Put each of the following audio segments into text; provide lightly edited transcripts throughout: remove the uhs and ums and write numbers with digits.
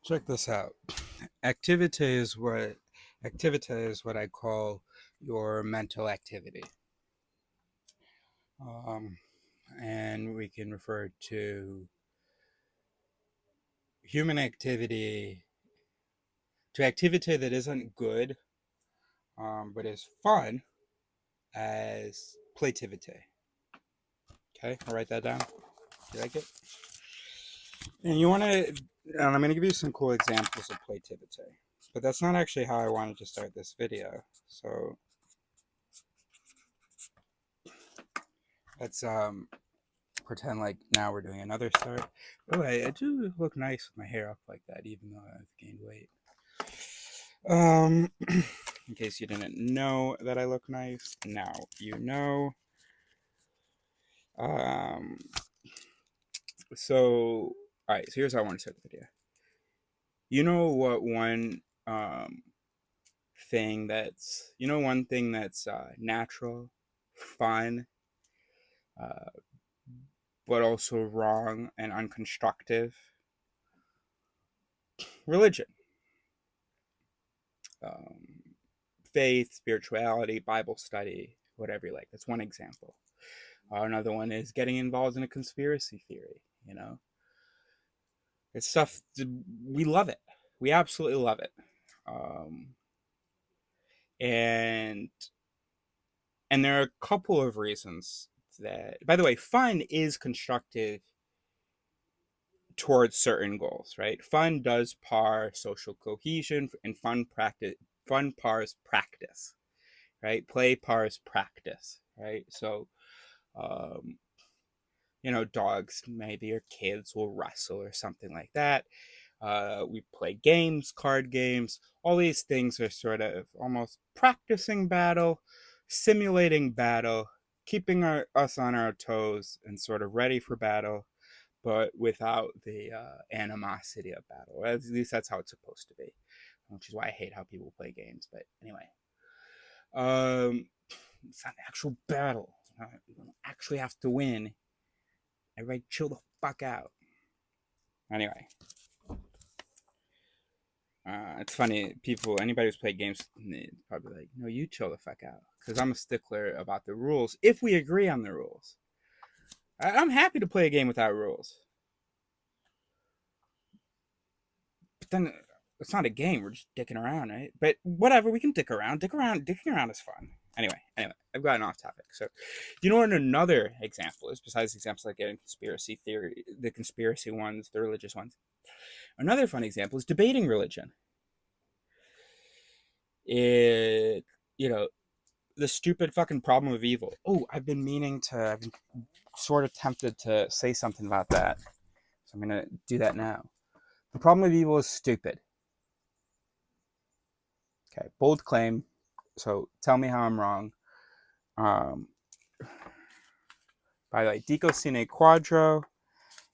Check this out. Activity is what I call your mental activity. Um, and we can refer to human activity to activity that isn't good, but is fun as Plativitay. Okay, I'll write that down. You like it? And you want to, and I'm going to give you some cool examples of Plativitay. But that's not actually how I wanted to start this video. So let's pretend like now we're doing another start. Oh, I do look nice with my hair up like that, even though I've gained weight. In case you didn't know that I look nice, now you know. Um, so, all right. So here's how I want to start the video. You know what one thing that's natural, fun, uh, but also wrong and unconstructive. Religion. Um, Faith, spirituality, Bible study, whatever you like. That's one example. Another one is getting involved in a conspiracy theory. You know, it's stuff we love it. We absolutely love it. Um, and and there are a couple of reasons that. By the way, fun is constructive towards certain goals, right? Fun does par social cohesion, and fun pars practice, right? Play pars practice, right? So um, dogs maybe or kids will wrestle or something like that. We play games, card games. All these things are sort of almost practicing battle, simulating battle, keeping us on our toes and sort of ready for battle, but without the animosity of battle. At least that's how it's supposed to be, which is why I hate how people play games. But anyway, it's not an actual battle. You don't actually have to win. Everybody chill the fuck out. Anyway, it's funny. Anybody who's played games, probably like, no, you chill the fuck out. Because I'm a stickler about the rules. If we agree on the rules, I'm happy to play a game without rules. But then it's not a game. We're just dicking around, right? But whatever, we can dick around. Dicking around is fun. Anyway, I've gotten off topic. So, you know what another example is, besides examples like getting conspiracy theory, the conspiracy ones, the religious ones? Another fun example is debating religion. It, you know, the stupid fucking problem of evil. Oh, I've been sort of tempted to say something about that. So I'm going to do that now. The problem of evil is stupid. Okay, bold claim. So tell me how I'm wrong. Um, by like Dico Sine Quadro.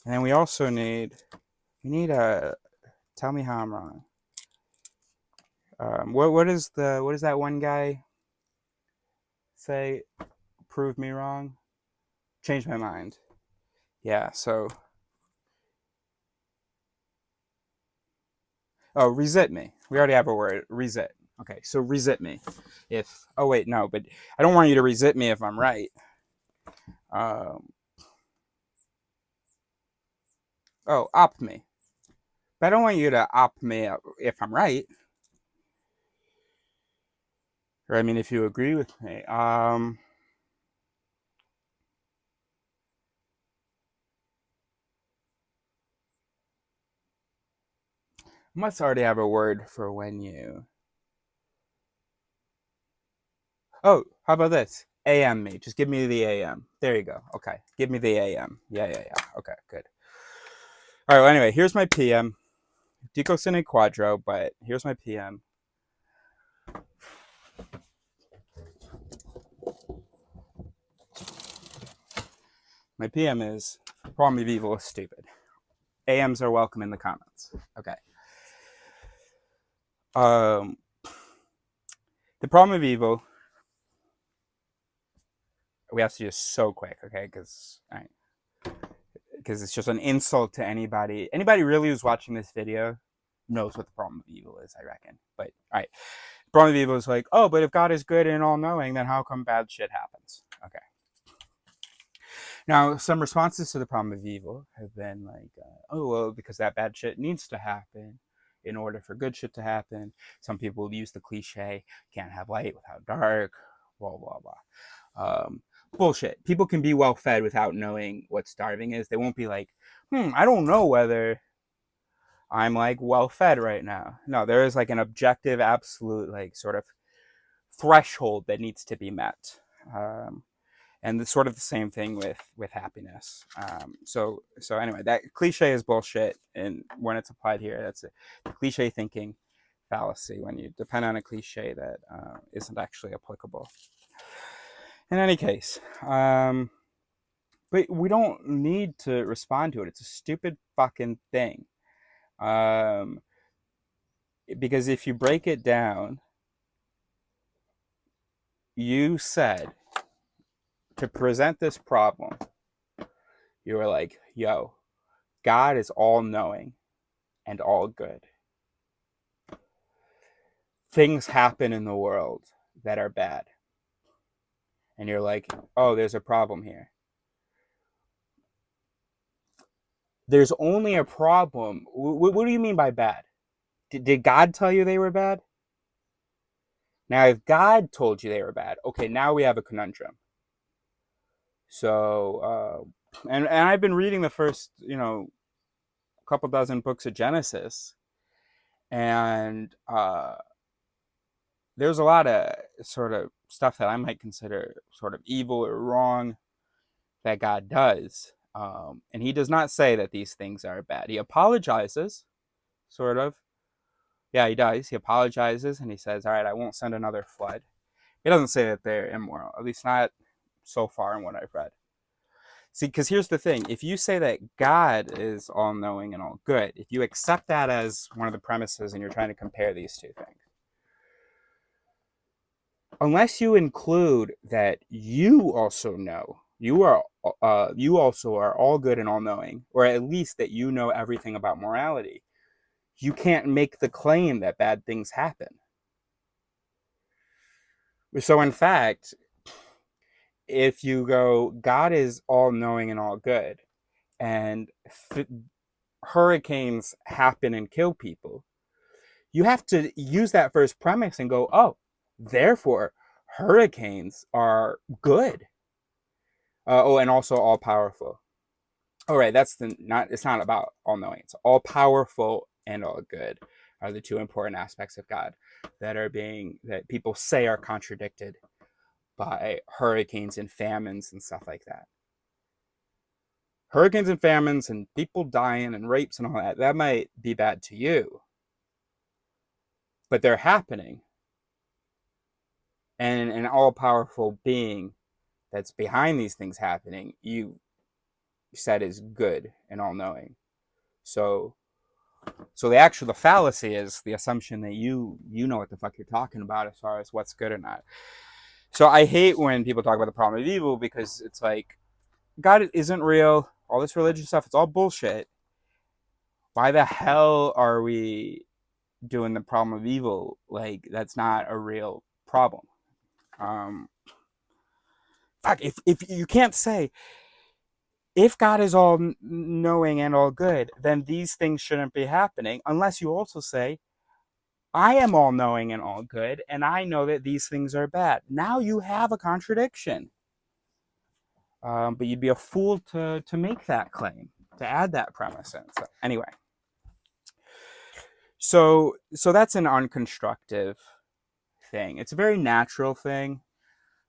And then we need a, tell me how I'm wrong. What does that one guy say? Prove me wrong. Change my mind. Yeah, so, oh, resit me. We already have a word, resit. Okay, so resit me. Oh wait, no, but I don't want you to resit me if I'm right. Um, Opt me. But I don't want you to opt me if I'm right. Or I mean, if you agree with me. Must already have a word for when you. Oh, how about this? AM me. Just give me the AM. There you go. Okay. Give me the AM. Yeah. Okay, good. All right, well, anyway, here's my PM. Dico Sine Quadro, but here's my PM. My PM is problem of evil is stupid. AMs are welcome in the comments. Okay. Um, the problem of evil. We have to do so quick, okay? Because it's just an insult to anybody. Anybody really who's watching this video, knows what the problem of evil is, I reckon. But all right, the problem of evil is like, oh, but if God is good and all knowing, then how come bad shit happens? Okay. Now, some responses to the problem of evil have been like, oh, well, because that bad shit needs to happen in order for good shit to happen. Some people use the cliche, can't have light without dark, blah, blah, blah. Bullshit. People can be well fed without knowing what starving is. They won't be like, I don't know whether I'm like well fed right now. No, there is like an objective, absolute, like sort of threshold that needs to be met. And it's sort of the same thing with happiness. So anyway, that cliche is bullshit, and when it's applied here, that's the cliche thinking fallacy. When you depend on a cliche that isn't actually applicable. In any case, but we don't need to respond to it. It's a stupid fucking thing. Because if you break it down, you said to present this problem, you were like, yo, God is all knowing and all good. Things happen in the world that are bad. And you're like, oh, there's a problem here. There's only a problem. What do you mean by bad? Did God tell you they were bad? Now, if God told you they were bad, okay, now we have a conundrum. So, and I've been reading the first, couple dozen books of Genesis, and there's a lot of sort of stuff that I might consider sort of evil or wrong that God does. And he does not say that these things are bad. He apologizes, sort of. Yeah, he does. He apologizes and he says, all right, I won't send another flood. He doesn't say that they're immoral, at least not so far in what I've read. See, because here's the thing. If you say that God is all-knowing and all good, if you accept that as one of the premises and you're trying to compare these two things, unless you include that you also know, you also are all good and all-knowing, or at least that you know everything about morality, you can't make the claim that bad things happen. So in fact, if you go, God is all-knowing and all good, and hurricanes happen and kill people, you have to use that first premise and go, oh, therefore hurricanes are good. And also all powerful. All right, it's not about all knowing. It's all powerful and all good are the two important aspects of God that people say are contradicted by hurricanes and famines and stuff like that. Hurricanes and famines and people dying and rapes and all that might be bad to you, but they're happening. And an all-powerful being that's behind these things happening, you said is good and all-knowing. So the fallacy is the assumption that you know what the fuck you're talking about as far as what's good or not. So I hate when people talk about the problem of evil, because it's like, God isn't real. All this religious stuff, it's all bullshit. Why the hell are we doing the problem of evil? Like, that's not a real problem. If you can't say, if God is all knowing and all good, then these things shouldn't be happening, unless you also say, I am all knowing and all good, and I know that these things are bad. Now you have a contradiction. But you'd be a fool to make that claim, to add that premise in. So anyway, so that's an unconstructive thing. It's a very natural thing.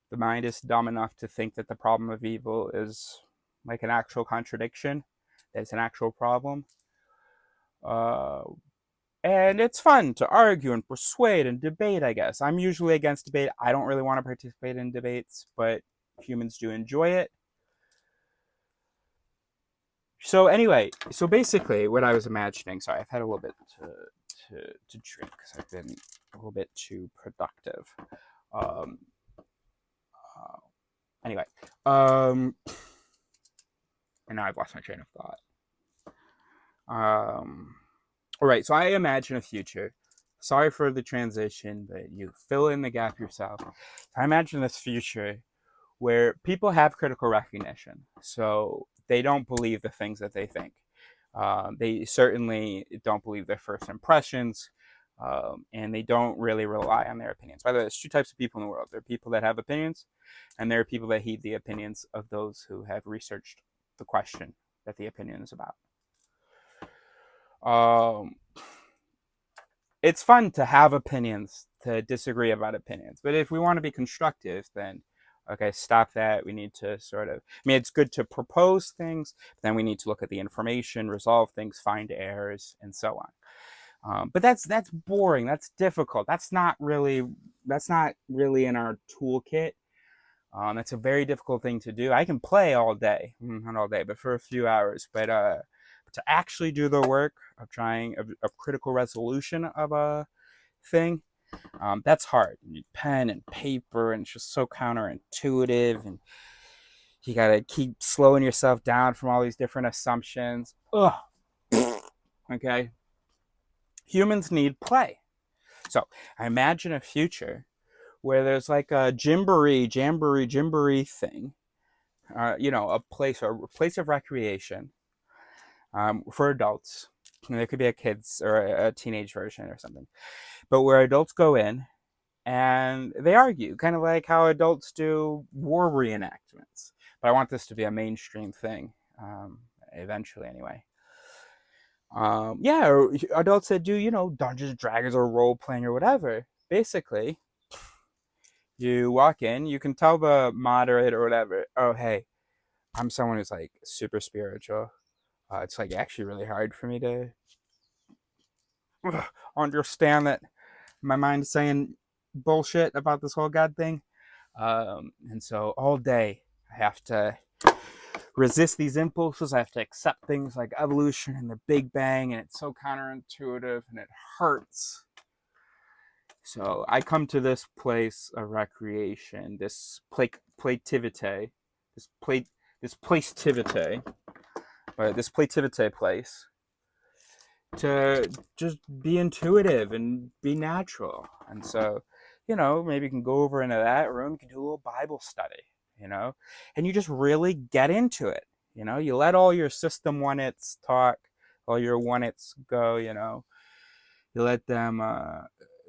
The mind is dumb enough to think that the problem of evil is like an actual contradiction, that it's an actual problem. And it's fun to argue and persuade and debate, I guess. I'm usually against debate. I don't really want to participate in debates, but humans do enjoy it. So anyway, so basically what I was imagining, sorry, I've had a little bit to drink because I've been a little bit too productive. Anyway, and now I've lost my train of thought. All right, so I imagine a future. Sorry for the transition, but you fill in the gap yourself. I imagine this future where people have critical recognition, so they don't believe the things that they think. They certainly don't believe their first impressions, and they don't really rely on their opinions. By the way, there's two types of people in the world. There are people that have opinions, and there are people that heed the opinions of those who have researched the question that the opinion is about. Um, it's fun to have opinions, to disagree about opinions. But if we want to be constructive, then okay, stop that. We need to sort of, I mean, it's good to propose things, but then we need to look at the information, resolve things, find errors, and so on. But that's boring. That's difficult. That's not really in our toolkit. That's a very difficult thing to do. I can play all day, not all day, but for a few hours. But to actually do the work of trying of critical resolution of a thing, that's hard. You need pen and paper, and it's just so counterintuitive, and you gotta keep slowing yourself down from all these different assumptions. Ugh. Okay. Humans need play. So I imagine a future where there's like a jamboree thing, a place of recreation for adults. There could be a kids or a teenage version or something, but where adults go in and they argue, kind of like how adults do war reenactments. But I want this to be a mainstream thing, eventually, anyway. Yeah, or adults that do, Dungeons and Dragons or role playing or whatever. Basically, you walk in, you can tell the moderator or whatever, oh, hey, I'm someone who's like super spiritual. It's like actually really hard for me to understand that my mind is saying bullshit about this whole God thing. And so all day I have to resist these impulses. I have to accept things like evolution and the Big Bang, and it's so counterintuitive and it hurts. So I come to this place of recreation, this Plativitay, this Plativitay, or this Plativitay place, to just be intuitive and be natural. And so, maybe you can go over into that room, you can do a little Bible study, and you just really get into it. You let all your system one-its talk, all your one-its go, you let them,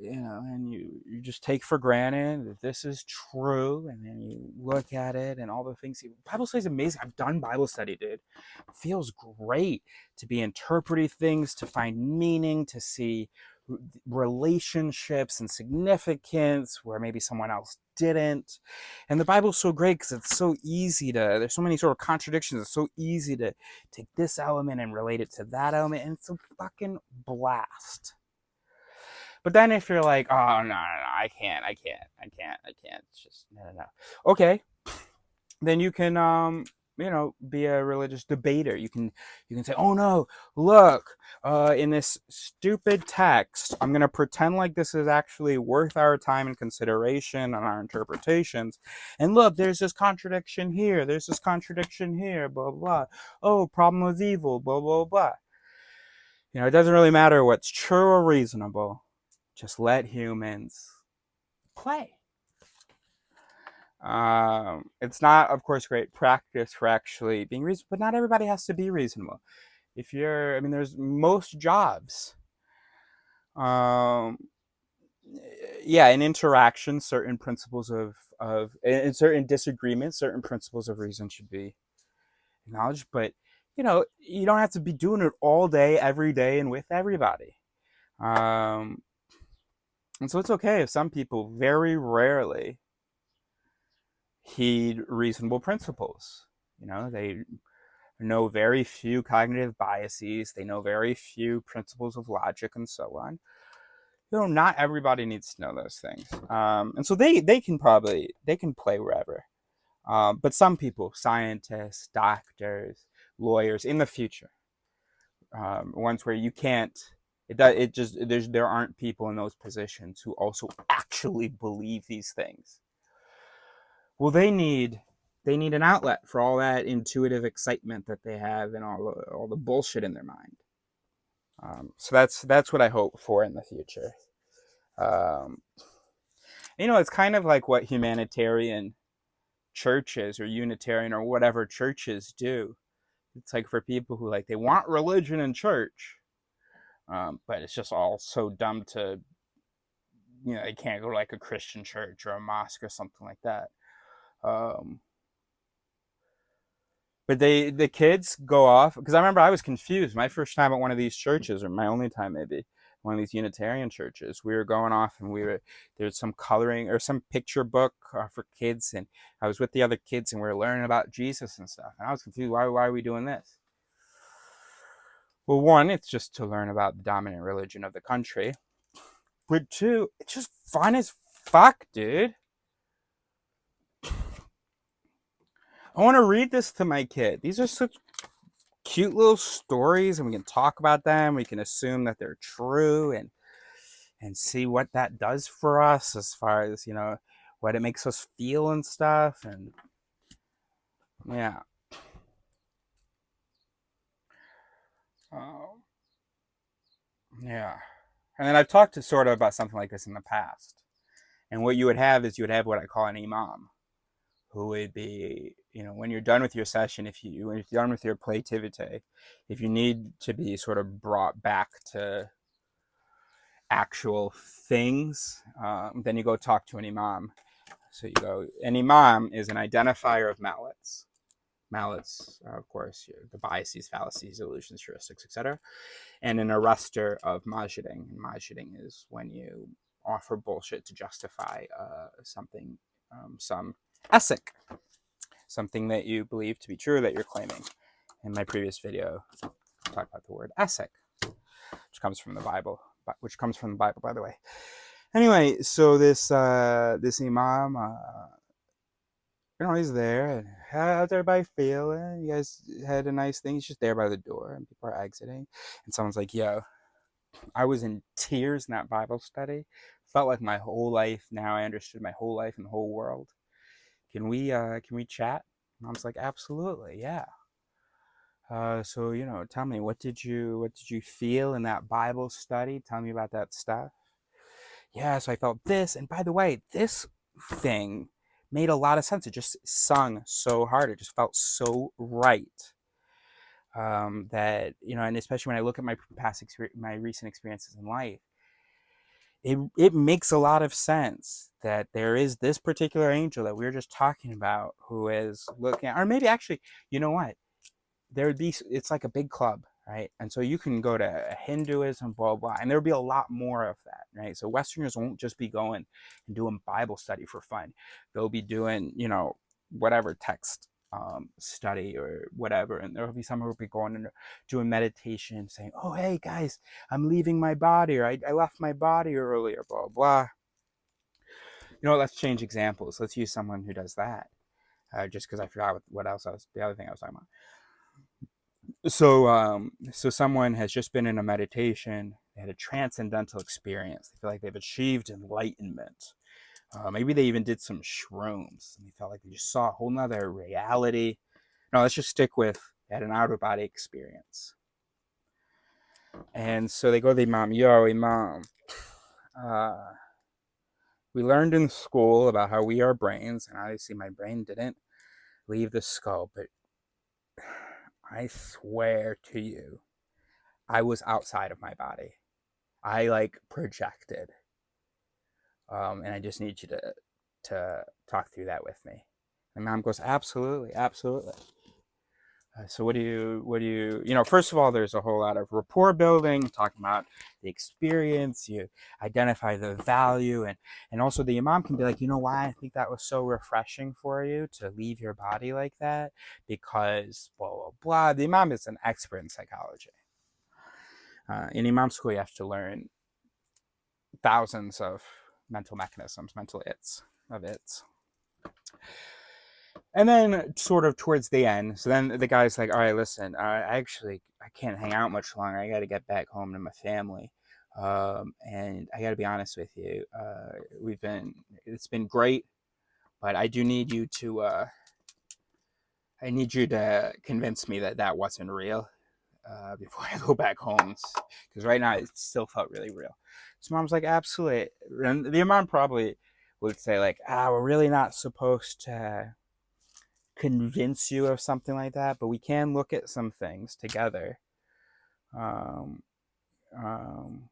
and you just take for granted that this is true, and then you look at it and all the things. Bible study is amazing. I've done Bible study, dude. It feels great to be interpreting things, to find meaning, to see relationships and significance where maybe someone else didn't. And the Bible's so great because it's so easy there's so many sort of contradictions. It's so easy to take this element and relate it to that element, and it's a fucking blast. But then if you're like, oh, no, I can't. It's just, no. Okay. Then you can, be a religious debater. You can say, oh, no, look, in this stupid text, I'm going to pretend like this is actually worth our time and consideration and our interpretations. And look, there's this contradiction here. There's this contradiction here, blah, blah. Oh, problem with evil, blah, blah, blah. It doesn't really matter what's true or reasonable. Just let humans play. It's not, of course, great practice for actually being reasonable, but not everybody has to be reasonable. There's most jobs. In interaction, certain principles in certain disagreements, certain principles of reason should be acknowledged, but, you don't have to be doing it all day, every day, and with everybody. And so it's okay if some people very rarely heed reasonable principles. They know very few cognitive biases. They know very few principles of logic and so on. Not everybody needs to know those things. And so they can play wherever. But some people, scientists, doctors, lawyers in the future, ones where you can't, there aren't people in those positions who also actually believe these things. Well, they need an outlet for all that intuitive excitement that they have and all the bullshit in their mind. So that's what I hope for in the future. Um, it's kind of like what humanitarian churches or Unitarian or whatever churches do. It's like for people who like they want religion in church, but it's just all so dumb to they can't go to like a Christian church or a mosque or something like that. Um, but the kids go off because I remember I was confused my first time at one of these churches, or my only time maybe one of these Unitarian churches. We were going off and there's some coloring or some picture book for kids, and I was with the other kids and we were learning about Jesus and stuff. And I was confused. Why are we doing this? Well, one, it's just to learn about the dominant religion of the country. But two, it's just fun as fuck, dude. I want to read this to my kid. These are such cute little stories, and we can talk about them. We can assume that they're true, and see what that does for us as far as what it makes us feel and stuff. And yeah, uh, yeah. And then I've talked to sort of about something like this in the past. And what you would have is you would have what I call an imam, who would be, when you're done with your session, when you're done with your Plativitay, if you need to be sort of brought back to actual things, then you go talk to an imam. So you go, an imam is an identifier of mallets. Mallets, of course, the biases, fallacies, illusions, heuristics, etc. And an arrestor of majiding. And majiding is when you offer bullshit to justify something, some ethic, something that you believe to be true that you're claiming. In my previous video, I talked about the word ethic, which comes from the Bible, by the way. Anyway, so this imam, he's there, and how's everybody feeling? You guys had a nice thing. He's just there by the door, and people are exiting, and someone's like, "Yo, I was in tears in that Bible study. Felt like my whole life. Now I understood my whole life and the whole world. Can we chat?" And I was like, "Absolutely, yeah." So tell me, what did you feel in that Bible study? Tell me about that stuff. Yeah, so I felt this, and by the way, this thing made a lot of sense. It just sung so hard. It just felt so right. That and especially when I look at my my recent experiences in life, it makes a lot of sense that there is this particular angel that we were just talking about who is looking at, or maybe actually, you know what? There would be, it's like a big club, right? And so you can go to Hinduism, blah blah, and there would be a lot more of that, right? So Westerners won't just be going and doing Bible study for fun. They'll be doing whatever text study or whatever, and there'll be someone who'll be going and doing meditation, saying, "Oh hey guys, I'm leaving my body," or I left my body earlier, blah blah. Let's change examples. Let's use someone who does that. Just because I forgot what else the other thing I was talking about. So someone has just been in a meditation. They had a transcendental experience. They feel like they've achieved enlightenment. Maybe they even did some shrooms, and they felt like they just saw a whole nother reality. No, let's just stick with they had an outer body experience. And so they go to the imam. Yo, imam, we learned in school about how we are brains, and obviously my brain didn't leave the skull, but I swear to you, I was outside of my body. I like projected, and I just need you to talk through that with me. And mom goes, absolutely, absolutely. So what do you first of all, there's a whole lot of rapport building, talking about the experience. You identify the value, and also the imam can be like, why I think that was so refreshing for you to leave your body like that, because blah blah blah. The imam is an expert in psychology. In imam school, you have to learn thousands of mental mechanisms, mental its. And then sort of towards the end, so then the guy's like, all right, listen, I can't hang out much longer. I got to get back home to my family. And I got to be honest with you. It's been great, but I do need you to, I need you to convince me that wasn't real. before I go back home, because right now it still felt really real. So mom's like, absolutely. And the imam probably would say like, we're really not supposed to convince you of something like that, but we can look at some things together. Um, um,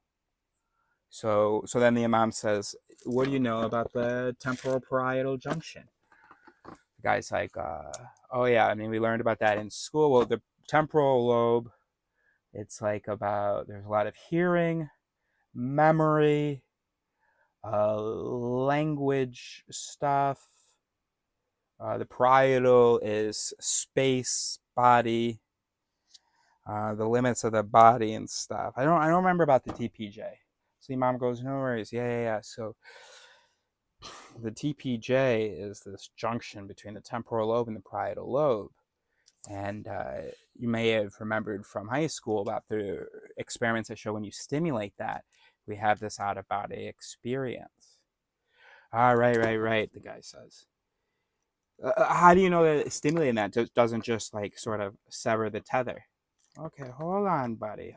so then the imam says, what do you know about the temporal parietal junction? The guy's like, oh yeah, I mean, we learned about that in school. Well, the temporal lobe, it's like about, there's a lot of hearing, memory, language stuff. The parietal is space, body, the limits of the body and stuff. I don't remember about the TPJ. So the mom goes, no worries. Yeah. So the TPJ is this junction between the temporal lobe and the parietal lobe. And you may have remembered from high school about the experiments that show when you stimulate that, we have this out of body experience. Right, the guy says. How do you know that stimulating that doesn't just like sort of sever the tether? Okay, hold on, buddy.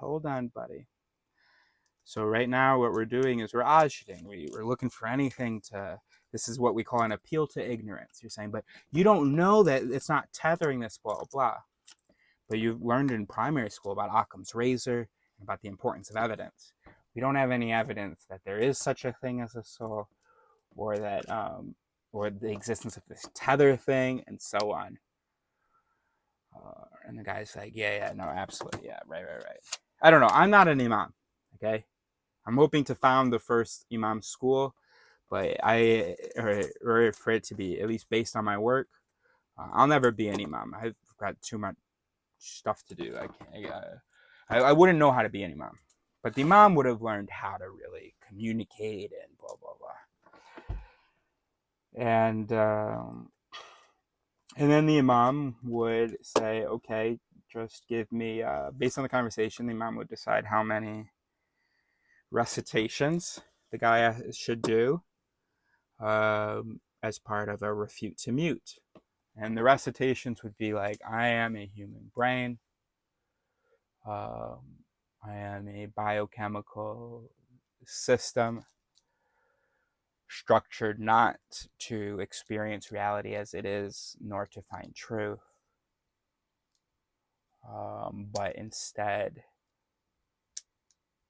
So right now what we're doing is we're agitating. We're looking for anything to, this is what we call an appeal to ignorance. You're saying, but you don't know that it's not tethering this, blah, blah. But you've learned in primary school about Occam's razor, about the importance of evidence. We don't have any evidence that there is such a thing as a soul, or that, or the existence of this tether thing, and so on. And the guy's like, yeah, no, absolutely, yeah, right. I don't know. I'm not an imam, okay? I'm hoping to found the first imam school, but or for it to be at least based on my work. I'll never be an imam. I've got too much stuff to do. I wouldn't know how to be an imam, but the imam would have learned how to really communicate and blah blah blah. And then the imam would say, okay, just give me, based on the conversation, the imam would decide how many recitations the guy should do as part of a refute to mute. And the recitations would be like, I am a human brain. I am a biochemical system structured not to experience reality as it is, nor to find truth, but instead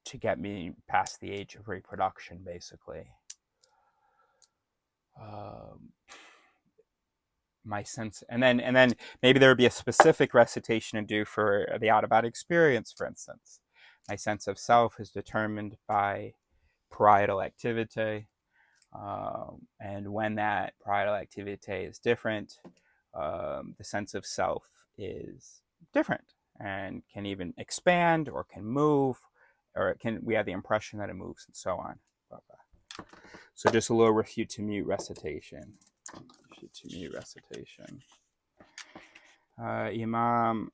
to get me past the age of reproduction, basically. My sense, and then maybe there would be a specific recitation to do for the out-of-body experience, for instance. My sense of self is determined by parietal activity, and when that parietal activity is different, the sense of self is different and can even expand or can move, or we have the impression that it moves, and so on. So just a little refute to mute recitation. Imam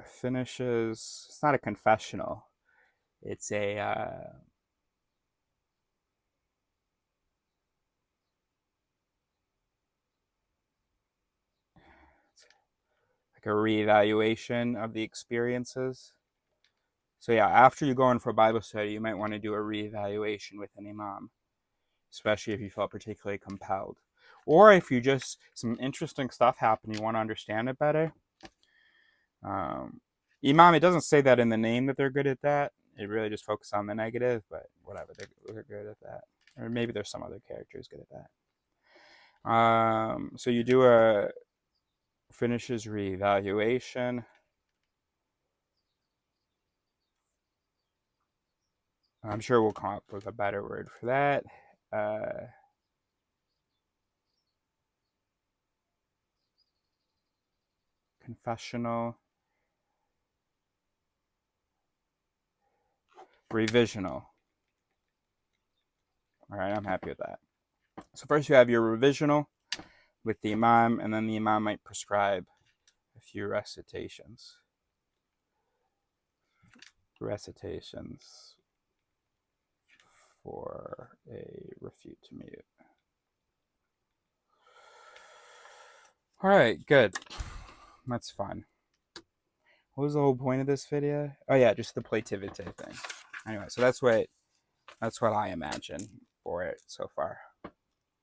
finishes. It's not a confessional. It's a like a reevaluation of the experiences. So yeah, after you go in for Bible study, you might want to do a reevaluation with an imam, especially if you felt particularly compelled. Or if you just, some interesting stuff happened, you want to understand it better. Imam, it doesn't say that in the name that they're good at that. It really just focuses on the negative, but whatever, they're good at that. Or maybe there's some other characters good at that. So you do a finishes reevaluation. I'm sure we'll come up with a better word for that. Confessional. Revisional. All right, I'm happy with that. So first you have your revisional with the imam, and then the imam might prescribe a few recitations for a refute to mute. All right, good. That's fun. what was the whole point of this video? Oh yeah, just the Plativitay thing. Anyway, so that's what I imagine for it so far.